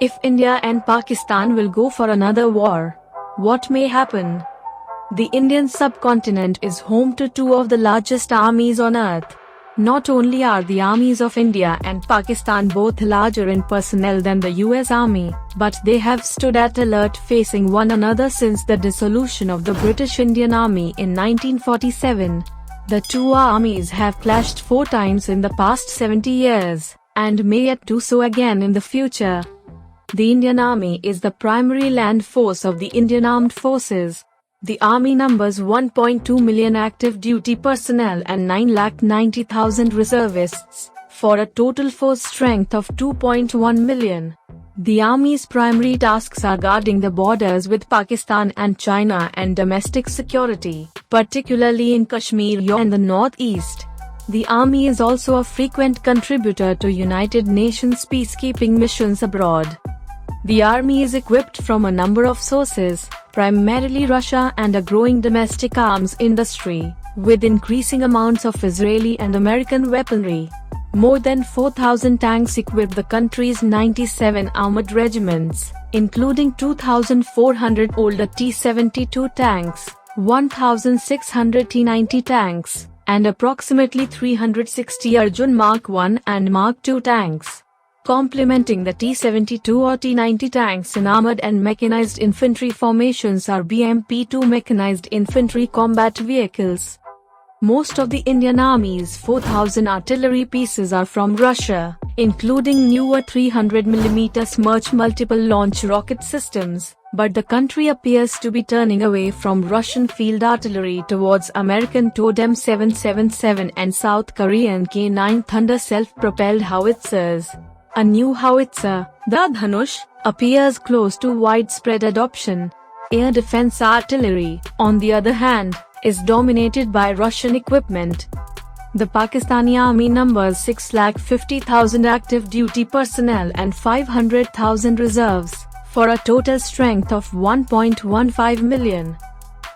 If India and Pakistan will go for another war, what may happen? The Indian subcontinent is home to two of the largest armies on earth. Not only are the armies of India and Pakistan both larger in personnel than the US Army, but they have stood at alert facing one another since the dissolution of the British Indian Army in 1947. The two armies have clashed 4 times in the past 70 years, and may yet do so again in the future. The Indian Army is the primary land force of the Indian Armed Forces. The Army numbers 1.2 million active duty personnel and 9,90,000 reservists, for a total force strength of 2.1 million. The Army's primary tasks are guarding the borders with Pakistan and China and domestic security, particularly in Kashmir and the northeast. The Army is also a frequent contributor to United Nations peacekeeping missions abroad. The Army is equipped from a number of sources, primarily Russia and a growing domestic arms industry, with increasing amounts of Israeli and American weaponry. More than 4,000 tanks equip the country's 97 armored regiments, including 2,400 older T-72 tanks, 1,600 T-90 tanks, and approximately 360 Arjun Mark I and Mark II tanks. Complementing the T-72 or T-90 tanks in armored and mechanized infantry formations are BMP-2 mechanized infantry combat vehicles. Most of the Indian Army's 4,000 artillery pieces are from Russia, including newer 300mm Smerch multiple launch rocket systems, but the country appears to be turning away from Russian field artillery towards American Totem 777 and South Korean K-9 Thunder self-propelled howitzers. A new howitzer, the Dhanush, appears close to widespread adoption. Air defense artillery, on the other hand, is dominated by Russian equipment. The Pakistani Army numbers 6,50,000 active duty personnel and 500,000 reserves, for a total strength of 1.15 million.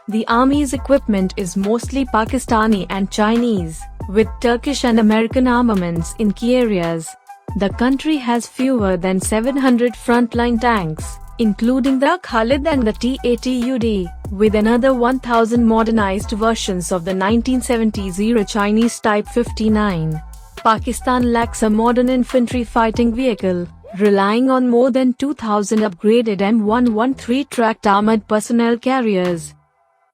The Army's equipment is mostly Pakistani and Chinese, with Turkish and American armaments in key areas. The country has fewer than 700 frontline tanks, including the Khalid and the T-80UD, with another 1,000 modernized versions of the 1970s-era Chinese Type 59. Pakistan lacks a modern infantry fighting vehicle, relying on more than 2,000 upgraded M113 tracked armored personnel carriers.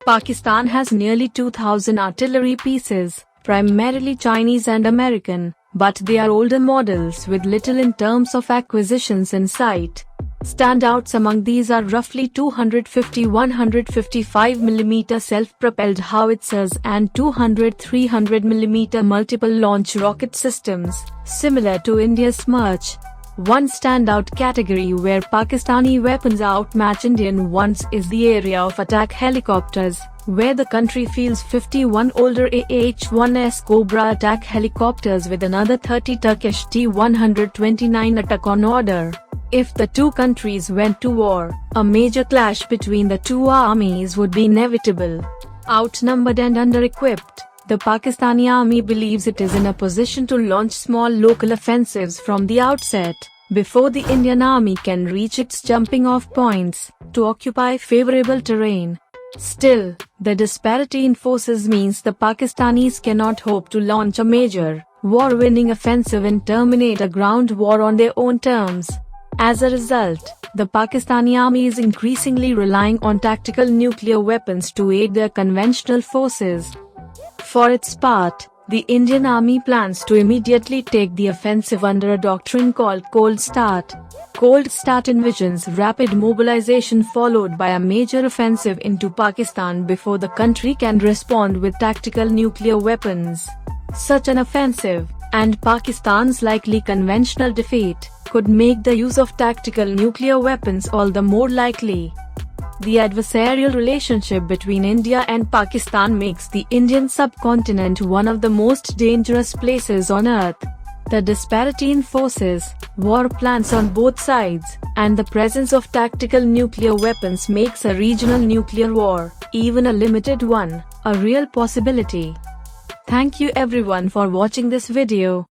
Pakistan has nearly 2,000 artillery pieces, primarily Chinese and American, but they are older models with little in terms of acquisitions in sight. Standouts among these are roughly 250 155mm self-propelled howitzers and 200 300mm multiple launch rocket systems, similar to India's Smerch. One standout category where Pakistani weapons outmatch Indian ones is the area of attack helicopters, where the country fields 51 older AH-1S Cobra attack helicopters with another 30 Turkish T-129 attack on order. If the two countries went to war, a major clash between the two armies would be inevitable. Outnumbered and under-equipped, the Pakistani Army believes it is in a position to launch small local offensives from the outset, before the Indian Army can reach its jumping-off points, to occupy favorable terrain. Still, the disparity in forces means the Pakistanis cannot hope to launch a major, war-winning offensive and terminate a ground war on their own terms. As a result, the Pakistani Army is increasingly relying on tactical nuclear weapons to aid their conventional forces. For its part, the Indian Army plans to immediately take the offensive under a doctrine called Cold Start. Cold Start envisions rapid mobilization followed by a major offensive into Pakistan before the country can respond with tactical nuclear weapons. Such an offensive, and Pakistan's likely conventional defeat, could make the use of tactical nuclear weapons all the more likely. The adversarial relationship between India and Pakistan makes the Indian subcontinent one of the most dangerous places on earth. The disparity in forces, war plans on both sides, and the presence of tactical nuclear weapons makes a regional nuclear war, even a limited one, a real possibility. Thank you everyone for watching this video.